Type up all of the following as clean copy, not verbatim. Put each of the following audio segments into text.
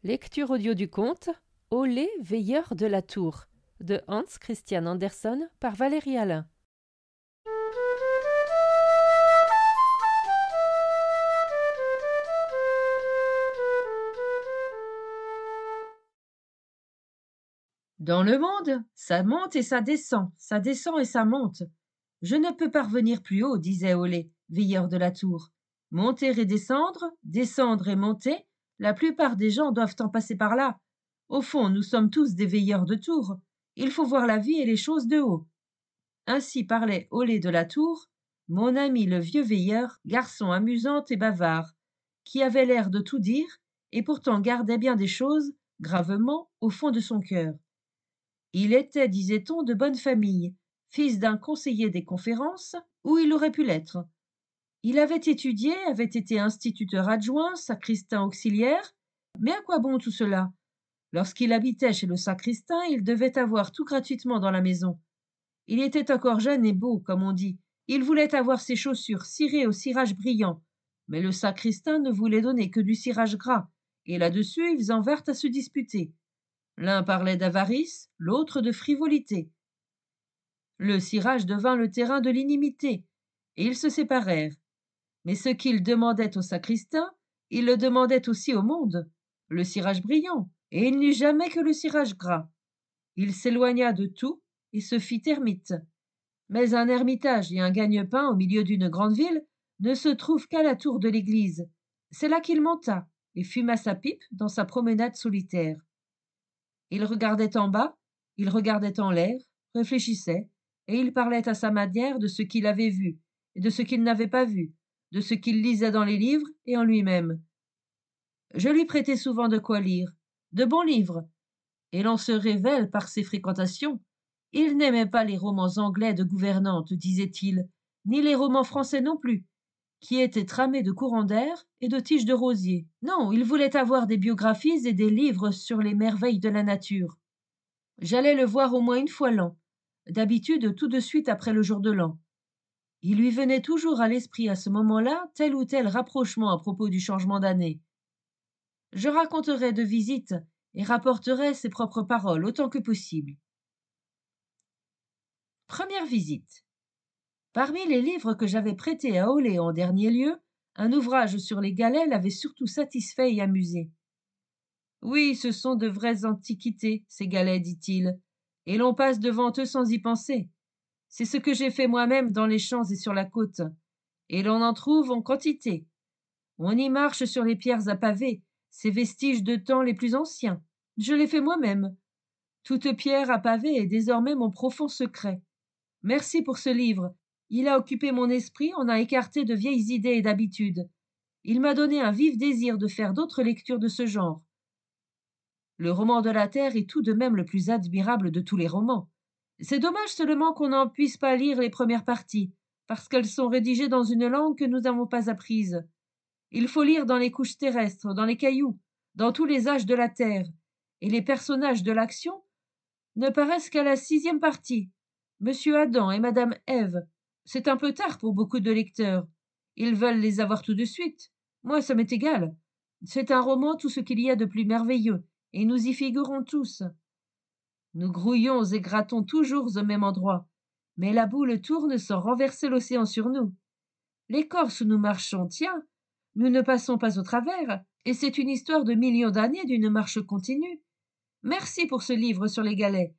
Lecture audio du conte Olé, veilleur de la tour de Hans Christian Andersen par Valérie Alain. Dans le monde, ça monte et ça descend et ça monte. Je ne peux parvenir plus haut, disait Olé, veilleur de la tour. Monter et descendre et monter, la plupart des gens doivent en passer par là. Au fond, nous sommes tous des veilleurs de tour. Il faut voir la vie et les choses de haut. Ainsi parlait Olé de la tour, mon ami le vieux veilleur, garçon amusant et bavard, qui avait l'air de tout dire et pourtant gardait bien des choses, gravement, au fond de son cœur. Il était, disait-on, de bonne famille, fils d'un conseiller des conférences, où il aurait pu l'être. Il avait étudié, avait été instituteur adjoint, sacristain auxiliaire, mais à quoi bon tout cela? Lorsqu'il habitait chez le sacristain, il devait avoir tout gratuitement dans la maison. Il était encore jeune et beau, comme on dit. Il voulait avoir ses chaussures cirées au cirage brillant, mais le sacristain ne voulait donner que du cirage gras, et là-dessus ils en vinrent à se disputer. L'un parlait d'avarice, l'autre de frivolité. Le cirage devint le terrain de l'inimité, et ils se séparèrent. Mais ce qu'il demandait au sacristain, il le demandait aussi au monde, le cirage brillant, et il n'eut jamais que le cirage gras. Il s'éloigna de tout et se fit ermite. Mais un ermitage et un gagne-pain au milieu d'une grande ville ne se trouvent qu'à la tour de l'église. C'est là qu'il monta et fuma sa pipe dans sa promenade solitaire. Il regardait en bas, il regardait en l'air, réfléchissait, et il parlait à sa manière de ce qu'il avait vu et de ce qu'il n'avait pas vu, de ce qu'il lisait dans les livres et en lui-même. Je lui prêtais souvent de quoi lire, de bons livres, et l'on se révèle par ses fréquentations. Il n'aimait pas les romans anglais de gouvernante, disait-il, ni les romans français non plus, qui étaient tramés de courants d'air et de tiges de rosier. Non, il voulait avoir des biographies et des livres sur les merveilles de la nature. J'allais le voir au moins une fois l'an, d'habitude tout de suite après le jour de l'an. Il lui venait toujours à l'esprit à ce moment-là tel ou tel rapprochement à propos du changement d'année. Je raconterai de visites et rapporterai ses propres paroles autant que possible. Première visite. Parmi les livres que j'avais prêtés à Olé en dernier lieu, un ouvrage sur les galets l'avait surtout satisfait et amusé. Oui, ce sont de vraies antiquités, ces galets, dit-il, et l'on passe devant eux sans y penser. C'est ce que j'ai fait moi-même dans les champs et sur la côte, et l'on en trouve en quantité. On y marche sur les pierres à pavés, ces vestiges de temps les plus anciens. Je l'ai fait moi-même. Toute pierre à pavé est désormais mon profond secret. Merci pour ce livre. Il a occupé mon esprit, en a écarté de vieilles idées et d'habitudes. Il m'a donné un vif désir de faire d'autres lectures de ce genre. Le roman de la Terre est tout de même le plus admirable de tous les romans. C'est dommage seulement qu'on n'en puisse pas lire les premières parties, parce qu'elles sont rédigées dans une langue que nous n'avons pas apprise. Il faut lire dans les couches terrestres, dans les cailloux, dans tous les âges de la Terre, et les personnages de l'action ne paraissent qu'à la 6e partie. Monsieur Adam et Madame Ève, c'est un peu tard pour beaucoup de lecteurs. Ils veulent les avoir tout de suite. Moi, ça m'est égal. C'est un roman tout ce qu'il y a de plus merveilleux, et nous y figurons tous. Nous grouillons et grattons toujours au même endroit, mais la boule tourne sans renverser l'océan sur nous. L'écorce où nous marchons tient, nous ne passons pas au travers, et c'est une histoire de millions d'années d'une marche continue. Merci pour ce livre sur les galets.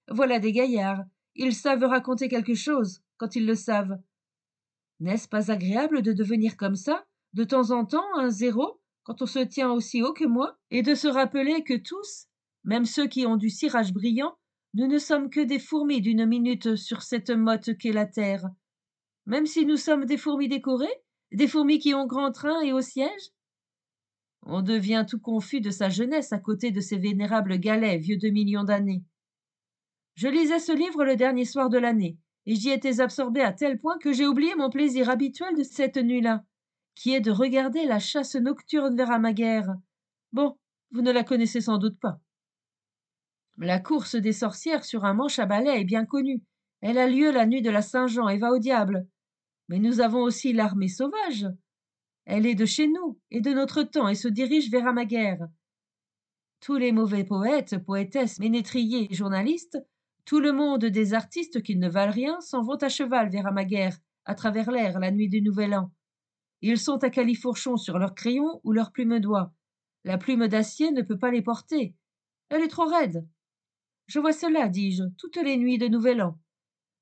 Voilà des gaillards. Ils savent raconter quelque chose, quand ils le savent. N'est-ce pas agréable de devenir comme ça, de temps en temps, un zéro, quand on se tient aussi haut que moi, et de se rappeler que tous, même ceux qui ont du cirage brillant, nous ne sommes que des fourmis d'une minute sur cette motte qu'est la terre. Même si nous sommes des fourmis décorées, des fourmis qui ont grand train et au siège? On devient tout confus de sa jeunesse à côté de ces vénérables galets vieux de millions d'années. Je lisais ce livre le dernier soir de l'année, et j'y étais absorbé à tel point que j'ai oublié mon plaisir habituel de cette nuit-là, qui est de regarder la chasse nocturne vers Amaguerre. Bon, vous ne la connaissez sans doute pas. La course des sorcières sur un manche à balai est bien connue. Elle a lieu la nuit de la Saint-Jean et va au diable. Mais nous avons aussi l'armée sauvage. Elle est de chez nous et de notre temps et se dirige vers Amaguerre. Tous les mauvais poètes, poétesses, ménétriers et journalistes, tout le monde des artistes qui ne valent rien s'en vont à cheval vers Amaguerre, à travers l'air, la nuit du Nouvel An. Ils sont à califourchon sur leur crayon ou leur plume d'oie. La plume d'acier ne peut pas les porter. Elle est trop raide. Je vois cela, dis-je, toutes les nuits de Nouvel An.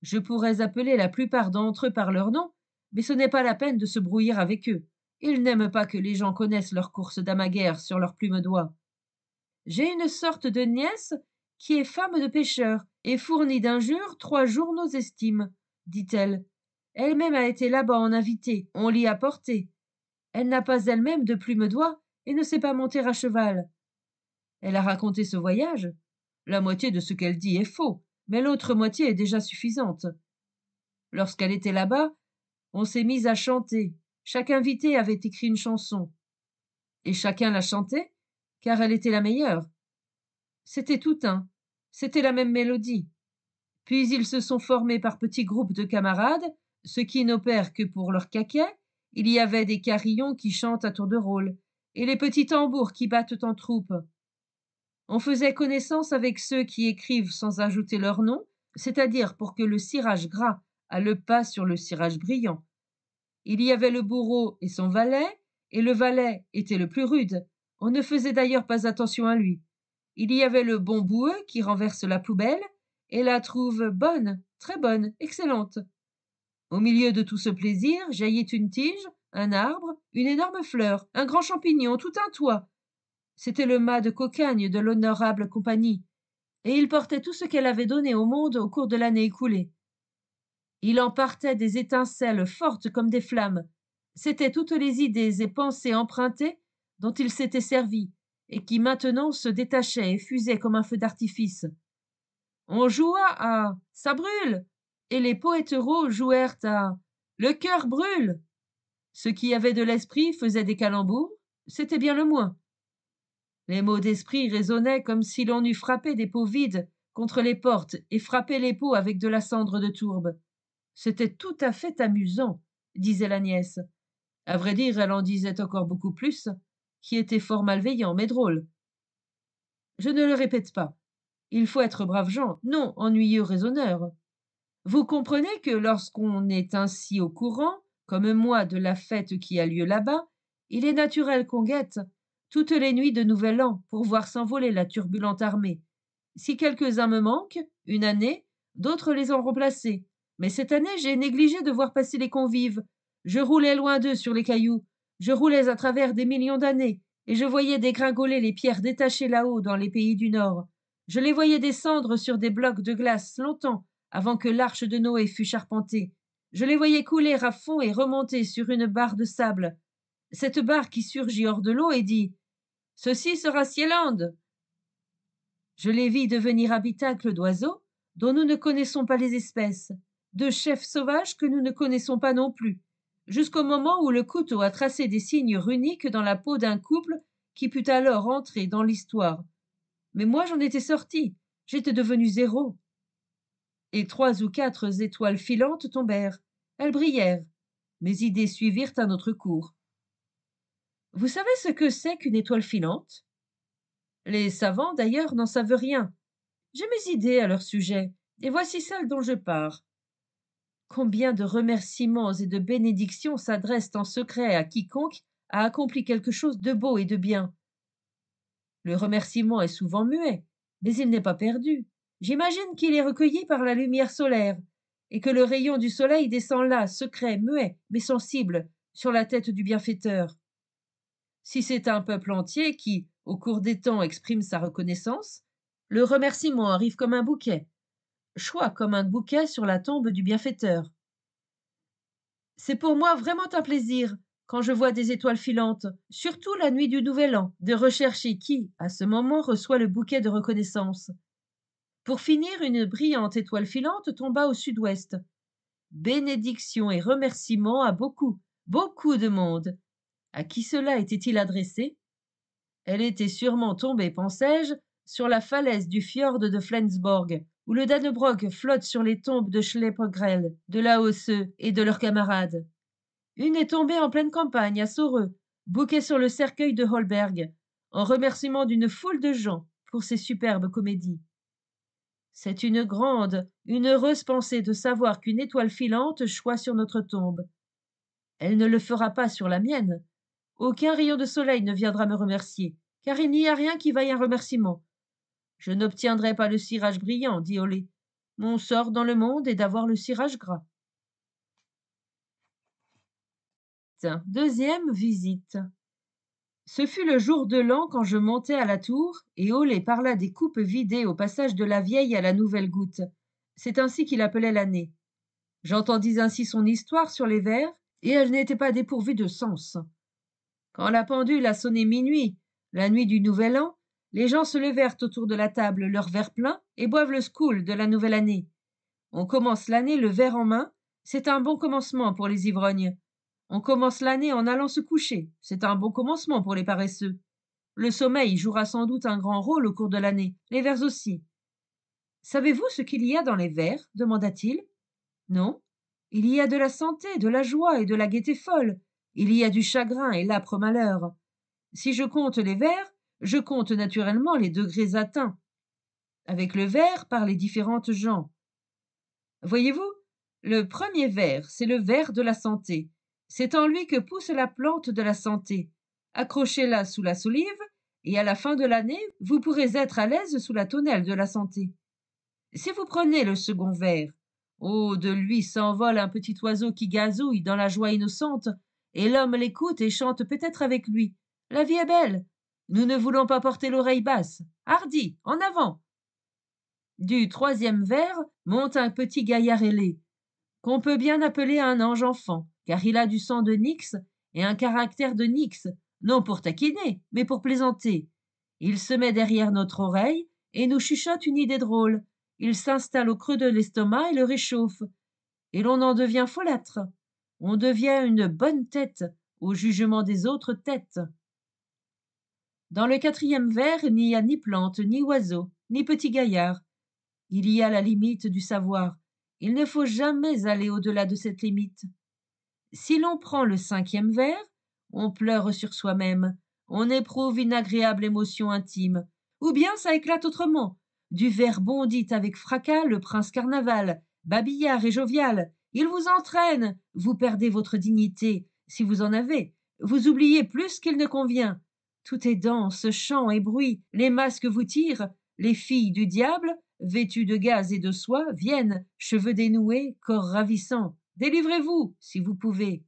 Je pourrais appeler la plupart d'entre eux par leur nom, mais ce n'est pas la peine de se brouiller avec eux. Ils n'aiment pas que les gens connaissent leur course d'Amaguerre sur leur plume d'oie. J'ai une sorte de nièce qui est femme de pêcheur et fournit d'injures 3 jours nos estimes, dit-elle. Elle-même a été là-bas en invitée, on l'y a portée. Elle n'a pas elle-même de plume d'oie et ne sait pas monter à cheval. Elle a raconté ce voyage. La moitié de ce qu'elle dit est faux, mais l'autre moitié est déjà suffisante. Lorsqu'elle était là-bas, on s'est mis à chanter. Chaque invité avait écrit une chanson. Et chacun la chantait, car elle était la meilleure. C'était tout un. C'était la même mélodie. Puis ils se sont formés par petits groupes de camarades, ce qui n'opère que pour leur caquet. Il y avait des carillons qui chantent à tour de rôle, et les petits tambours qui battent en troupe. On faisait connaissance avec ceux qui écrivent sans ajouter leur nom, c'est-à-dire pour que le cirage gras a le pas sur le cirage brillant. Il y avait le bourreau et son valet, et le valet était le plus rude. On ne faisait d'ailleurs pas attention à lui. Il y avait le bon boueux qui renverse la poubelle et la trouve bonne, très bonne, excellente. Au milieu de tout ce plaisir jaillit une tige, un arbre, une énorme fleur, un grand champignon, tout un toit. C'était le mât de cocagne de l'honorable compagnie, et il portait tout ce qu'elle avait donné au monde au cours de l'année écoulée. Il en partait des étincelles fortes comme des flammes. C'étaient toutes les idées et pensées empruntées dont il s'était servi, et qui maintenant se détachaient et fusaient comme un feu d'artifice. On joua à Ça brûle, et les poétereaux jouèrent à Le cœur brûle. Ceux qui avaient de l'esprit faisaient des calembours, c'était bien le moins. Les mots d'esprit résonnaient comme si l'on eût frappé des pots vides contre les portes et frappé les pots avec de la cendre de tourbe. C'était tout à fait amusant, disait la nièce. À vrai dire, elle en disait encore beaucoup plus, qui était fort malveillant, mais drôle. Je ne le répète pas. Il faut être braves gens, non ennuyeux raisonneurs. Vous comprenez que lorsqu'on est ainsi au courant, comme moi, de la fête qui a lieu là-bas, il est naturel qu'on guette toutes les nuits de Nouvel An pour voir s'envoler la turbulente armée. Si quelques-uns me manquent, une année, d'autres les ont remplacés. Mais cette année, j'ai négligé de voir passer les convives. Je roulais loin d'eux sur les cailloux. Je roulais à travers des millions d'années, et je voyais dégringoler les pierres détachées là-haut dans les pays du Nord. Je les voyais descendre sur des blocs de glace longtemps avant que l'arche de Noé fût charpentée. Je les voyais couler à fond et remonter sur une barre de sable. Cette barre qui surgit hors de l'eau et dit « Ceci sera Cieland !» Je les vis devenir habitacles d'oiseaux dont nous ne connaissons pas les espèces, de chefs sauvages que nous ne connaissons pas non plus, jusqu'au moment où le couteau a tracé des signes runiques dans la peau d'un couple qui put alors entrer dans l'histoire. Mais moi j'en étais sorti, j'étais devenu zéro. Et 3 ou 4 étoiles filantes tombèrent, elles brillèrent. Mes idées suivirent un autre cours. Vous savez ce que c'est qu'une étoile filante? Les savants, d'ailleurs, n'en savent rien. J'ai mes idées à leur sujet, et voici celles dont je pars. Combien de remerciements et de bénédictions s'adressent en secret à quiconque a accompli quelque chose de beau et de bien. Le remerciement est souvent muet, mais il n'est pas perdu. J'imagine qu'il est recueilli par la lumière solaire, et que le rayon du soleil descend là, secret, muet, mais sensible, sur la tête du bienfaiteur. Si c'est un peuple entier qui, au cours des temps, exprime sa reconnaissance, le remerciement arrive comme un bouquet, choix comme un bouquet sur la tombe du bienfaiteur. C'est pour moi vraiment un plaisir, quand je vois des étoiles filantes, surtout la nuit du Nouvel An, de rechercher qui, à ce moment, reçoit le bouquet de reconnaissance. Pour finir, une brillante étoile filante tomba au sud-ouest. Bénédictions et remerciements à beaucoup, beaucoup de monde. À qui cela était-il adressé? Elle était sûrement tombée, pensais-je, sur la falaise du fjord de Flensborg, où le Dannebrog flotte sur les tombes de Schleppergrell, de Laosse et de leurs camarades. Une est tombée en pleine campagne, à Soreux, bouquet sur le cercueil de Holberg, en remerciement d'une foule de gens pour ces superbes comédies. C'est une grande, une heureuse pensée de savoir qu'une étoile filante choit sur notre tombe. Elle ne le fera pas sur la mienne. Aucun rayon de soleil ne viendra me remercier, car il n'y a rien qui vaille un remerciement. Je n'obtiendrai pas le cirage brillant, dit Olé. Mon sort dans le monde est d'avoir le cirage gras. Deuxième visite. Ce fut le jour de l'an quand je montai à la tour, et Olé parla des coupes vidées au passage de la vieille à la nouvelle goutte. C'est ainsi qu'il appelait l'année. J'entendis ainsi son histoire sur les verres, et elle n'était pas dépourvue de sens. Quand la pendule a sonné minuit, la nuit du nouvel an, les gens se levèrent autour de la table, leur verre plein, et boivent le skoul de la nouvelle année. On commence l'année le verre en main, c'est un bon commencement pour les ivrognes. On commence l'année en allant se coucher, c'est un bon commencement pour les paresseux. Le sommeil jouera sans doute un grand rôle au cours de l'année, les vers aussi. Savez-vous ce qu'il y a dans les vers demanda-t-il. Non. Il y a de la santé, de la joie et de la gaieté folle. Il y a du chagrin et l'âpre malheur. Si je compte les vers, je compte naturellement les degrés atteints. Avec le vers par les différentes gens. Voyez-vous, le premier vers, c'est le vers de la santé. C'est en lui que pousse la plante de la santé. Accrochez-la sous la solive, et à la fin de l'année, vous pourrez être à l'aise sous la tonnelle de la santé. Si vous prenez le second vers, oh, de lui s'envole un petit oiseau qui gazouille dans la joie innocente, et l'homme l'écoute et chante peut-être avec lui. La vie est belle. Nous ne voulons pas porter l'oreille basse. Hardi, en avant. Du troisième vers monte un petit gaillard ailé, qu'on peut bien appeler un ange enfant, car il a du sang de Nyx et un caractère de Nyx, non pour taquiner, mais pour plaisanter. Il se met derrière notre oreille et nous chuchote une idée drôle. Il s'installe au creux de l'estomac et le réchauffe. Et l'on en devient folâtre. On devient une bonne tête au jugement des autres têtes. Dans le quatrième vers, il n'y a ni plante, ni oiseau, ni petit gaillard. Il y a la limite du savoir. Il ne faut jamais aller au-delà de cette limite. Si l'on prend le cinquième vers, on pleure sur soi-même, on éprouve une agréable émotion intime. Ou bien ça éclate autrement. Du vers bondit avec fracas le prince Carnaval, babillard et jovial. Il vous entraîne, vous perdez votre dignité, si vous en avez. Vous oubliez plus qu'il ne convient. Tout est danse, chant et bruit, les masques vous tirent, les filles du diable, vêtues de gaze et de soie, viennent, cheveux dénoués, corps ravissants. Délivrez-vous, si vous pouvez.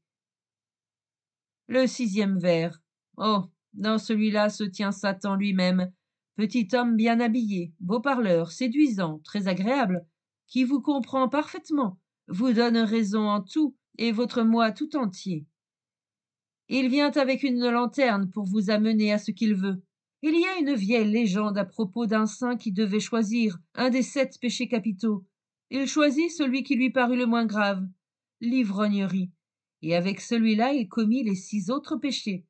Le sixième vers. Oh, dans celui-là se tient Satan lui-même, petit homme bien habillé, beau parleur, séduisant, très agréable, qui vous comprend parfaitement, vous donne raison en tout, et votre moi tout entier. Il vient avec une lanterne pour vous amener à ce qu'il veut. Il y a une vieille légende à propos d'un saint qui devait choisir un des 7 péchés capitaux. Il choisit celui qui lui parut le moins grave, l'ivrognerie, et avec celui-là il commit les 6 autres péchés.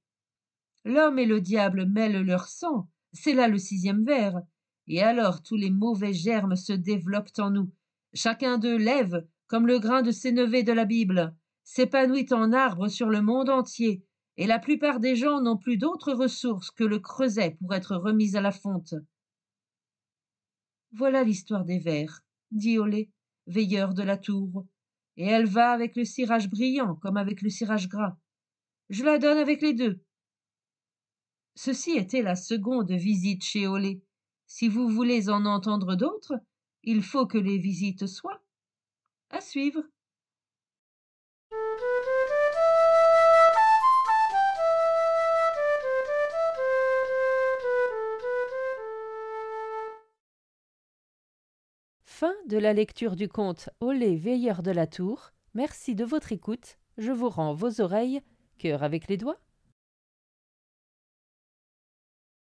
L'homme et le diable mêlent leur sang, c'est là le sixième vers, et alors tous les mauvais germes se développent en nous. Chacun d'eux lève, comme le grain de sénévé de la Bible, s'épanouit en arbre sur le monde entier, et la plupart des gens n'ont plus d'autre ressource que le creuset pour être remis à la fonte. Voilà l'histoire des vers, dit Olé, veilleur de la tour, et elle va avec le cirage brillant comme avec le cirage gras. Je la donne avec les deux. Ceci était la seconde visite chez Olé. Si vous voulez en entendre d'autres, il faut que les visites soient. À suivre. Fin de la lecture du conte Olé, veilleur de la tour. Merci de votre écoute. Je vous rends vos oreilles, cœur avec les doigts.